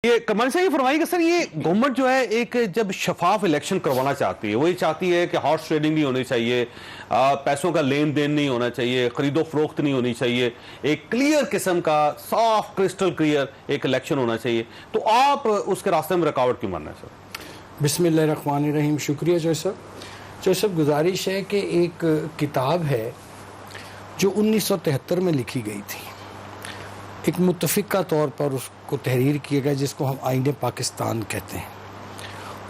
ये कमाल से ये फरमाइएगा सर, ये गवर्नमेंट जो है एक जब शफाफ इलेक्शन करवाना चाहती है, वो ये चाहती है कि हॉर्स ट्रेडिंग नहीं होनी चाहिए, पैसों का लेन देन नहीं होना चाहिए, खरीदो फरोख्त नहीं होनी चाहिए, एक क्लियर किस्म का साफ क्रिस्टल क्लियर एक इलेक्शन होना चाहिए। तो आप उसके रास्ते में रुकावट क्यों मानना है सर? बिस्मिल्लाहिर्रहमानिर्रहीम। शुक्रिया जोसेफ। गुजारिश है कि एक किताब है जो 1973 में लिखी गई थी, एक मुत्तफ़िक़ा तौर पर उसको तहरीर किया गया, जिसको हम आईने पाकिस्तान कहते हैं।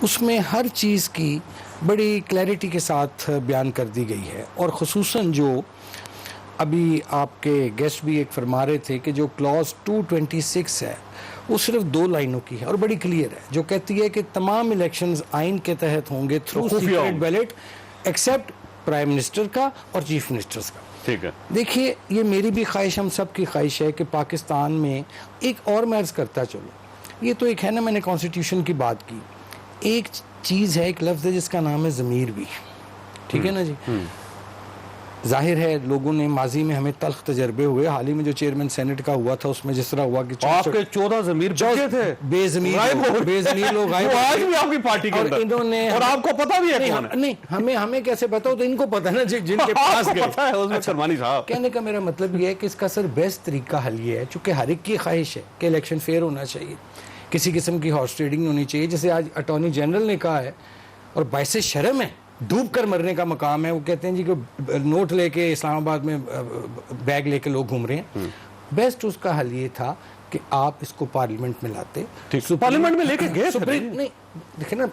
उसमें हर चीज़ की बड़ी क्लैरिटी के साथ बयान कर दी गई है, और ख़ुसूसन जो अभी आपके गेस्ट भी एक फरमा रहे थे कि जो क्लॉज 226 है वो सिर्फ 2 लाइनों की है और बड़ी क्लियर है, जो कहती है कि तमाम इलेक्शंस आइन के तहत होंगे through secret ballot except prime minister का और चीफ मिनिस्टर्स का। ठीक है, देखिए, ये मेरी भी ख्वाहिश, हम सब की ख्वाहिश है कि पाकिस्तान में एक और मैं अर्ज़ करता चलो, ये तो एक है ना, मैंने कॉन्स्टिट्यूशन की बात की, एक चीज़ है, एक लफ्ज़ है जिसका नाम है ज़मीर भी। ठीक है ना जी। जाहिर है लोगों ने माजी में हमें तल्ख तजर्बे हुए, हाल ही में जो चेयरमैन सेनेट का हुआ था उसमें जिस तरह हुआ कि आपके 14 ज़मीर बचे थे, बेज़मीर लोग आए, आज भी आपकी पार्टी के अंदर, इन्होंने, और आपको पता भी है कौन है? नहीं, हमें कैसे पता हो, तो इनको पता है ना जिनके पास गए पता है उसमें। शर्मानी साहब, कहने का मेरा मतलब ये है कि इसका सर बेस्ट तरीका हल ये है, चूंकि हर एक की ख्वाहिश है कि इलेक्शन फेयर होना चाहिए, किसी किस्म की हॉर्स ट्रेडिंग होनी चाहिए, जैसे आज अटॉर्नी जनरल ने कहा है, और बाइसे शर्म है, डूब कर मरने का मकाम है। वो कहते हैं जी कि नोट लेके इस्लामाबाद में बैग लेके लोग घूम रहे हैं। बेस्ट उसका हल ये था कि आप इसको पार्लियामेंट में लाते, पार्लियामेंट में लेके गए, नहीं देखे ना,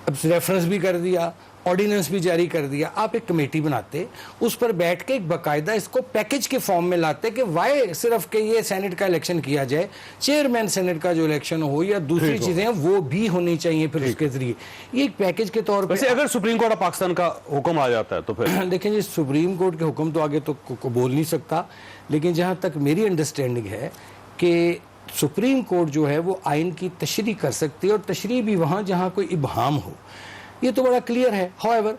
अब रेफरेंस भी कर दिया, ऑर्डिनेंस भी जारी कर दिया, आप एक कमेटी बनाते, उस पर बैठ के एक बाकायदा इसको पैकेज के फॉर्म में लाते कि वाई सिर्फ के ये सेनेट का इलेक्शन किया जाए, चेयरमैन सेनेट का जो इलेक्शन हो या दूसरी चीजें वो भी होनी चाहिए, फिर उसके जरिए ये एक पैकेज के तौर पर। अगर सुप्रीम कोर्ट ऑफ पाकिस्तान का हुक्म आ जाता है तो फिर देखें जी, सुप्रीम कोर्ट के हुक्म तो आगे तो को बोल नहीं सकता, लेकिन जहां तक मेरी अंडरस्टैंडिंग है कि सुप्रीम कोर्ट जो है वो आइन की तशरीह कर सकती है, और तशरीह भी वहां जहां कोई इबहाम हो, ये तो बड़ा क्लियर है। हाउएवर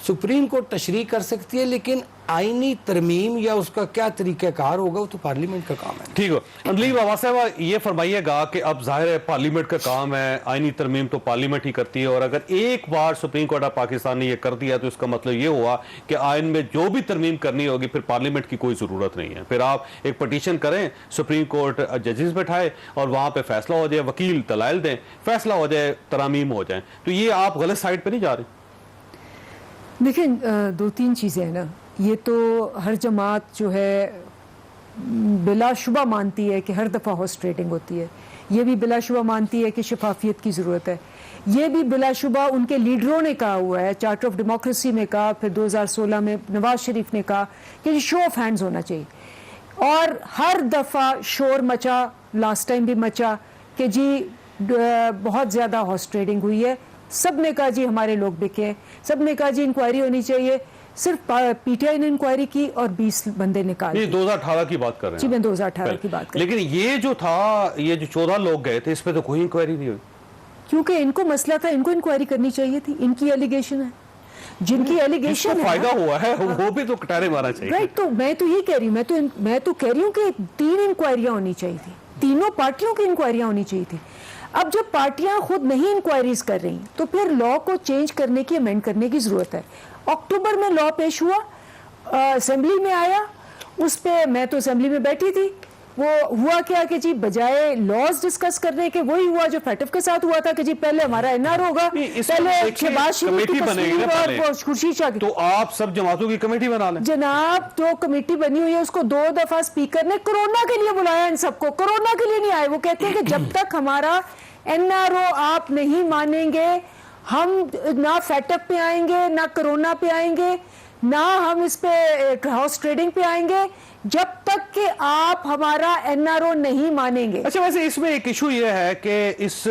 सुप्रीम कोर्ट तशरीह कर सकती है, लेकिन आईनी तरमीम या उसका क्या तरीक़ाकार होगा वो तो पार्लियामेंट का काम है। ठीक है, अदली बाबा साहब ये फरमाइएगा कि अब जाहिर है पार्लियामेंट का काम है, आईनी तरमीम तो पार्लियामेंट ही करती है, और अगर एक बार सुप्रीम कोर्ट ऑफ पाकिस्तान ने ये कर दिया तो इसका मतलब ये हुआ कि आइन में जो भी तरमीम करनी होगी फिर पार्लियामेंट की कोई ज़रूरत नहीं है, फिर आप एक पटिशन करें, सुप्रीम कोर्ट जजेस बैठाए और वहाँ पर फैसला हो जाए, वकील दलाइल दें, फैसला हो जाए, तरामीम हो जाए। तो ये आप गलत साइड पर नहीं जा रहे? देखिए, 2-3 चीज़ें हैं ना, ये तो हर जमात जो है बिलाशुबा मानती है कि हर दफ़ा हॉर्स ट्रेडिंग होती है, ये भी बिलाशुबा मानती है कि शफाफियत की ज़रूरत है, ये भी बिलाशुबा उनके लीडरों ने कहा हुआ है, चार्टर ऑफ डेमोक्रेसी में कहा, फिर 2016 में नवाज शरीफ ने कहा कि शो ऑफ हैंड्स होना चाहिए, और हर दफ़ा शोर मचा, लास्ट टाइम भी मचा कि जी बहुत ज़्यादा हॉर्स ट्रेडिंग हुई है, सब ने कहा जी हमारे लोग बिके हैं, सब ने कहा जी इंक्वायरी होनी चाहिए, सिर्फ पीटीआई ने इंक्वायरी की और 20 बंदे निकाले। 2018 की बात कर रहे हैं जी, मैं 2018 की बात कर रही हूं। लेकिन ये जो था, ये जो 14 लोग गए थे, इस पे तो कोई इंक्वायरी नहीं हुई, क्योंकि इनको मसला था, इनको इंक्वायरी करनी चाहिए थी, इनकी एलिगेशन है, जिनकी एलिगेशन है, फायदा हुआ है वो भी तो कटारे मारना चाहिए। राइट, तो मैं तो ये कह रही हूँ, मैं तो कह रही हूँ कि 3 इंक्वायरियां होनी चाहिए थी, तीनों पार्टियों की इंक्वायरियां होनी चाहिए थी। अब जब पार्टियां खुद नहीं इंक्वायरीज कर रही तो फिर लॉ को चेंज करने की, अमेंड करने की जरूरत है। अक्टूबर में लॉ पेश हुआ, असेंबली में आया, उस पे मैं तो असेंबली में बैठी थी, वो हुआ क्या कि जी बजाय लॉज डिस्कस करने के वही हुआ जो फैटफ के साथ हुआ था कि जी पहले हमारा एनआर होगा, पहले शहबाज शरीफ की तस्वीर और खुर्शीद शाह की, तो आप सब जमातों की कमेटी बना लें जनाब। तो कमेटी बनी हुई है, उसको 2 दफा स्पीकर ने कोरोना के लिए बुलाया, इन सबको कोरोना के लिए नहीं आए। वो कहते हैं कि जब तक हमारा एनआरओ आप नहीं मानेंगे, हम ना फैटअप पे आएंगे, ना कोरोना पे आएंगे, ना हम इस पे हाउस ट्रेडिंग पे आएंगे, जब तक कि आप हमारा एनआरओ नहीं मानेंगे। अच्छा, वैसे इसमें एक इशू ये है कि इस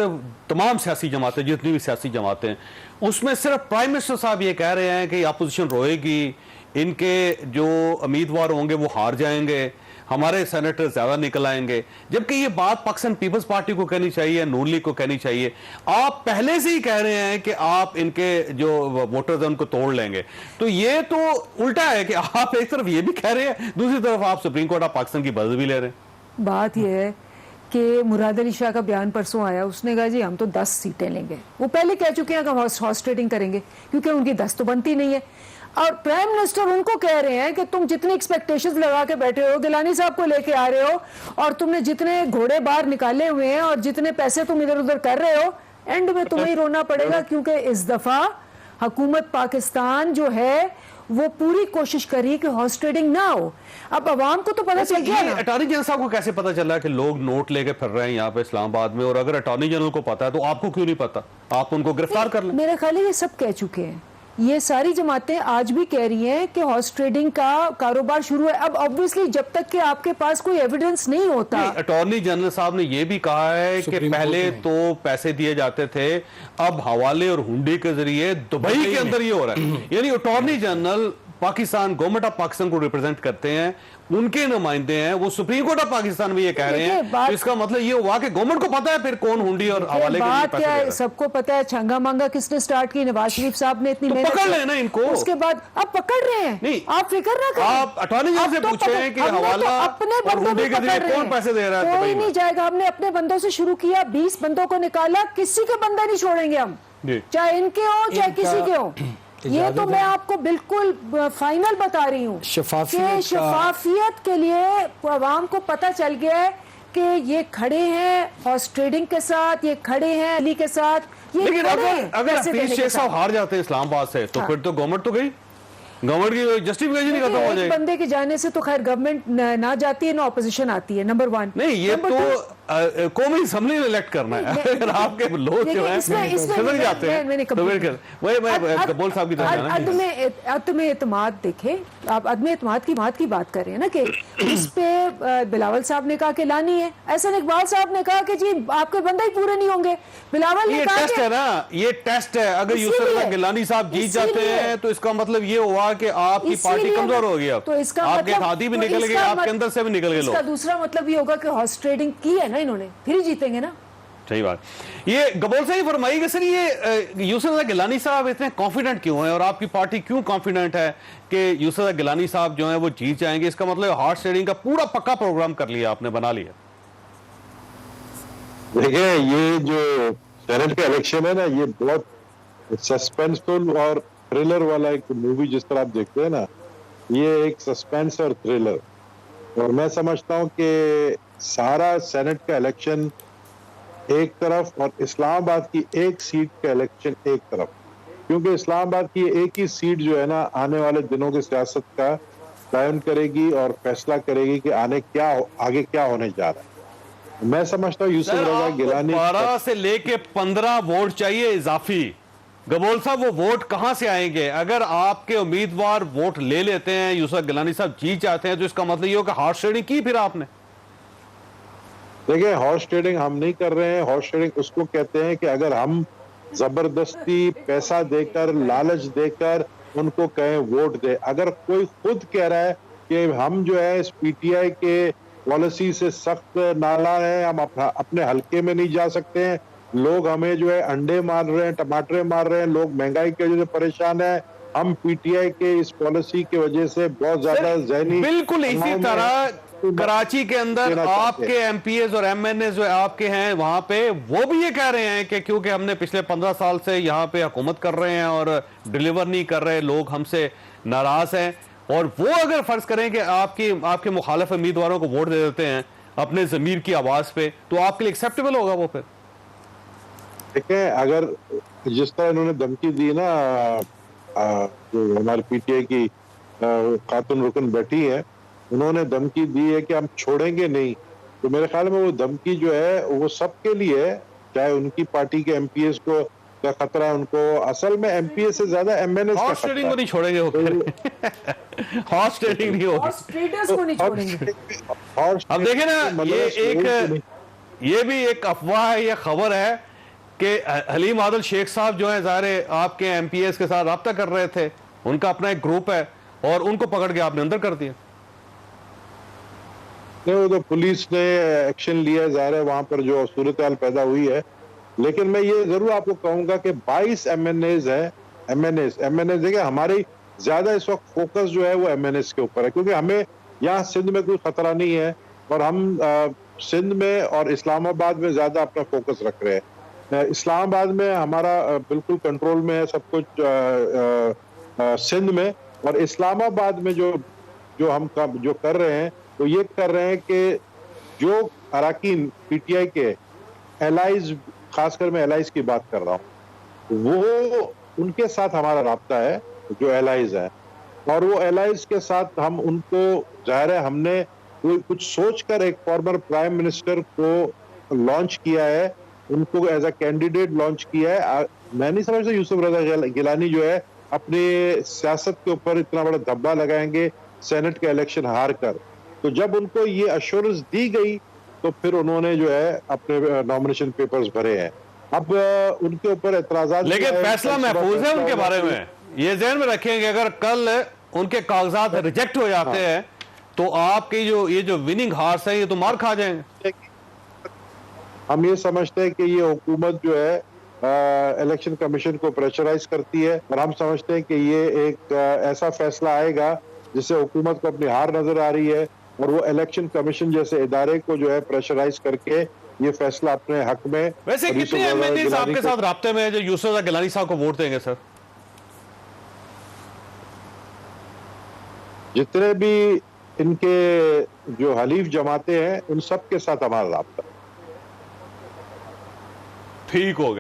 तमाम सियासी जमातें, जितनी भी सियासी जमातें, उसमें सिर्फ प्राइम मिनिस्टर साहब ये कह रहे हैं कि अपोजिशन रोएगी, इनके जो उम्मीदवार होंगे वो हार जाएंगे, हमारे सेनेटर ज्यादा निकल आएंगे, जबकि ये बात पाकिस्तान पीपल्स पार्टी को कहनी चाहिए, नून लीग को कहनी चाहिए। आप पहले से ही कह रहे हैं कि आप इनके जो वोटर्स हैं उनको तोड़ लेंगे, तो ये तो उल्टा है कि आप एक तरफ ये भी कह रहे हैं, दूसरी तरफ आप सुप्रीम कोर्ट ऑफ पाकिस्तान की बदल भी ले रहे हैं। बात यह है कि मुराद अली शाह का बयान परसों आया, उसने कहा जी हम तो 10 सीटें लेंगे। वो पहले कह चुके हैं कि हॉर्स ट्रेडिंग करेंगे क्योंकि उनकी 10 तो बनती नहीं है। और प्राइम मिनिस्टर उनको कह रहे हैं कि तुम जितनी एक्सपेक्टेशंस लगा के बैठे हो, गिलानी साहब को लेके आ रहे हो और तुमने जितने घोड़े बाहर निकाले हुए हैं और जितने पैसे तुम इधर उधर कर रहे हो, एंड में तुम्हें ही रोना पड़ेगा क्योंकि इस दफा हुकूमत पाकिस्तान जो है वो पूरी कोशिश करी कि हॉर्स ट्रेडिंग ना हो। अब अवाम को तो पता चल गया ना। अटॉर्नी जनरल साहब को कैसे पता चला कि लोग नोट लेके फिर रहे हैं यहाँ पे इस्लामाबाद में, और अगर अटॉर्नी जनरल को पता है तो आपको क्यों नहीं पता? आप उनको गिरफ्तार कर लें। मेरा ख्याल है ये सब कह चुके हैं, ये सारी जमातें आज भी कह रही हैं कि हॉर्स ट्रेडिंग का कारोबार शुरू है। अब ऑब्वियसली जब तक कि आपके पास कोई एविडेंस नहीं होता। अटॉर्नी जनरल साहब ने यह भी कहा है कि पहले तो पैसे दिए जाते थे, अब हवाले और हुंडी के जरिए दुबई के अंदर ये हो रहा है। यानी attorney general Pakistan, government of Pakistan को रिप्रेजेंट करते हैं, उनके नुमाइंदे हैं, वो सुप्रीम कोर्ट ऑफ पाकिस्तान में ये कह रहे हैं। तो इसका मतलब ये हुआ कि गवर्नमेंट को पता है फिर कौन हुंडी और हवाले के लिए पैसे दे रहा है। सबको पता है छंगा मांगा किसने स्टार्ट की, नवाज शरीफ साहब ने इतनी तो मेहनत पकड़ लेना इनको। उसके बाद अब पकड़ रहे हैं। नहीं, आप फिक्र ना करें, आप अटॉर्नी जनरल से पूछें कि हवाला अपने और बंदों हुंडी भी के पकड़ जरिए रहे कौन हैं। पैसे दे रहा है? कोई नहीं जाएगा। हमने अपने बंदों से शुरू किया, 20 बंदों को निकाला, किसी के बंदे नहीं छोड़ेंगे हम, चाहे इनके हो चाहे किसी के हो। ये तो मैं आपको बिल्कुल फाइनल बता रही हूँ। शफाफियत के लिए अवाम को पता चल गया है कि ये खड़े हैं हॉर्स ट्रेडिंग के साथ, ये खड़े हैं अली के साथ। लेकिन अगर हफीज शेख साहब हार जाते हैं इस्लामाबाद से तो फिर तो गवर्नमेंट तो गई, गवर्नमेंट की जस्टिफिकेशन ही खत्म हो जाएगी। बंदे के जाने से तो खैर गवर्नमेंट ना जाती है ना ऑपोजिशन आती है, नंबर 1। नहीं, ये तो कौमी असम्बली में इलेक्ट करना है। अगर आपके लोग जो हैं सदर जाते हैं तो वही कबूल साहब की तरह अदम एतमाद देखें, आप अदम एतमाद की बात कर रहे हैं ना कि इस पे बिलावल साहब ने कहा कि लानी है, एहसन इकबाल साहब ने कहा कि जी आपके बंदे ही पूरे नहीं होंगे। बिलावल ने कहा टेस्ट है ना, ये टेस्ट है। अगर यूसुफ गिलानी साहब जीत जाते हैं तो इसका मतलब ये हुआ कि आपकी पार्टी कमजोर हो गई। अब तो इसका आपके हाथी भी निकल गए, आपके अंदर से भी निकल गए लोग। इसका दूसरा मतलब ये होगा कि हॉर्स ट्रेडिंग की है ना इन्होंने, फिर ही जीतेंगे ना। सही बात। ये गबोल साहब फरमाइएगा सर, ये यूसुफ गिलानी साहब इतने कॉन्फिडेंट क्यों हैं और आपकी पार्टी क्यों कॉन्फिडेंट है कि यूसुफ गिलानी साहब जो हैं वो जीत जाएंगे? इसका मतलब हॉर्स ट्रेडिंग का पूरा पक्का प्रोग्राम कर लिया आपने, बना लिया। देखिए, ये जो सेनेट का इलेक्शन है ना, ये बहुत सस्पेंसफुल और थ्रिलर वाला एक मूवी जिस तरह आप देखते हैं ना, ये एक सस्पेंस और थ्रिलर। और मैं समझता हूं कि सारा सेनेट का इलेक्शन एक तरफ और इस्लामाबाद की एक सीट का इलेक्शन एक तरफ, क्योंकि इस्लामाबाद की एक ही सीट जो है ना आने वाले दिनों की सियासत का तयन करेगी और फैसला करेगी कि आगे क्या होने जा रहा है। मैं समझता हूँ यूसुफ रजा गिलानी 12 से लेके 15 वोट चाहिए इजाफी। गबोल साहब, वो वोट कहां से आएंगे? अगर आपके उम्मीदवार वोट ले लेते हैं, यूसुफ गिलानी साहब जीत जाते हैं, तो इसका मतलब ये हो कि हॉर्स ट्रेडिंग की फिर आपने। देखिए, हॉर्स ट्रेडिंग हम नहीं कर रहे हैं। हॉर्स ट्रेडिंग उसको कहते हैं कि अगर हम जबरदस्ती पैसा देकर, लालच देकर उनको कहें वोट दे। अगर कोई खुद कह रहा है कि हम जो है इस पीटीआई के पॉलिसी से सख्त नाला है, हम अपने हल्के में नहीं जा सकते हैं, लोग हमें जो है अंडे मार रहे हैं, टमाटर मार रहे हैं, लोग महंगाई की वजह से परेशान है, हम पीटीआई के इस पॉलिसी की वजह से बहुत ज्यादा ज़हनी बिल्कुल इसी तरह कराची के अंदर आपके एमपीएस और एमएनए जो आपके हैं वहां पे, वो भी ये कह रहे हैं कि क्योंकि हमने पिछले 15 साल से यहाँ पे हुकूमत कर रहे हैं और डिलीवर नहीं कर रहे, लोग हमसे नाराज हैं। और वो अगर फर्ज करें कि आपके मुखालिफ उम्मीदवारों को वोट दे देते हैं अपने जमीर की आवाज पे, तो आपके लिए एक्सेप्टेबल होगा वो? फिर देखिए, अगर जिस तरह इन्होंने धमकी दी ना, जो हमारी पीटीआई की खातून रुकन बैठी है, उन्होंने धमकी दी है कि हम छोड़ेंगे नहीं, तो मेरे ख्याल में वो धमकी जो है वो सबके लिए है, चाहे उनकी पार्टी के एमपीएस को का खतरा है उनको, असल में एमपीएस से ज्यादा एमएनएस का हॉर्स ट्रेडिंग को नहीं छोड़ेंगे वो। हॉर्स ट्रेडिंग नहीं होगी, हॉर्स ट्रेडर्स को नहीं छोड़ेंगे। अब देखें ना, ये भी एक अफवाह है, ये खबर है कि हलीम आदिल शेख साहब जो है ज़ाहिर आपके एमपीएस के साथ राब्ता कर रहे थे, उनका अपना एक ग्रुप है और उनको पकड़ के आपने अंदर कर दिया। नहीं, वो तो पुलिस ने एक्शन लिया है, ज़ाहिर है वहां पर जो सूरत हाल पैदा हुई है। लेकिन मैं ये जरूर आपको कहूंगा कि 22 एमएनएस है, एमएनएस देखिए, हमारी ज्यादा इस वक्त फोकस जो है वो एमएनएस के ऊपर है, क्योंकि हमें यहाँ सिंध में कोई खतरा नहीं है और हम सिंध में और इस्लामाबाद में ज्यादा अपना फोकस रख रहे हैं। इस्लामाबाद में हमारा बिल्कुल कंट्रोल में है सब कुछ, सिंध में, और इस्लामाबाद में जो जो हम जो कर रहे हैं वो ये कर रहे हैं कि जो अराकीन पीटीआई के एलाइज, खासकर मैं एलाइज की बात कर रहा हूँ, वो उनके साथ हमारा राब्ता है, जो एलाइज है, और वो एलाइज के साथ हम उनको, जाहिर है हमने कोई कुछ सोचकर एक फॉर्मर प्राइम मिनिस्टर को लॉन्च किया है, उनको एज अ कैंडिडेट लॉन्च किया है। मैं नहीं समझता यूसुफ रजा गिलानी जो है अपने सियासत के ऊपर इतना बड़ा धब्बा लगाएंगे सेनेट के इलेक्शन हार कर। तो जब उनको ये अश्योरेंस दी गई तो फिर उन्होंने जो है अपने नॉमिनेशन पेपर्स भरे हैं। अब उनके ऊपर एतराजात, लेकिन फैसला महफूज है उनके बारे में, ये ध्यान में रखेंगे। अगर कल उनके कागजात रिजेक्ट हो जाते हैं तो आपकी जो ये जो विनिंग हार्स है ये तो मार खा जाएंगे। हम ये समझते हैं कि ये हुकूमत जो है इलेक्शन कमीशन को प्रेशराइज करती है, और हम समझते हैं कि ये एक ऐसा फैसला आएगा जिससे हुकूमत को अपनी हार नजर आ रही है, और वो इलेक्शन कमीशन जैसे इदारे को जो है प्रेशराइज करके ये फैसला अपने हक में। वैसे कितने एमएनएस आपके साथ राब्ते में है जो यूसुफ रजा गिलानी साहब को वोट देंगे सर? जितने भी इनके जो हलीफ जमाते हैं उन सब के साथ हमारा राब्ता। ठीक हो गया।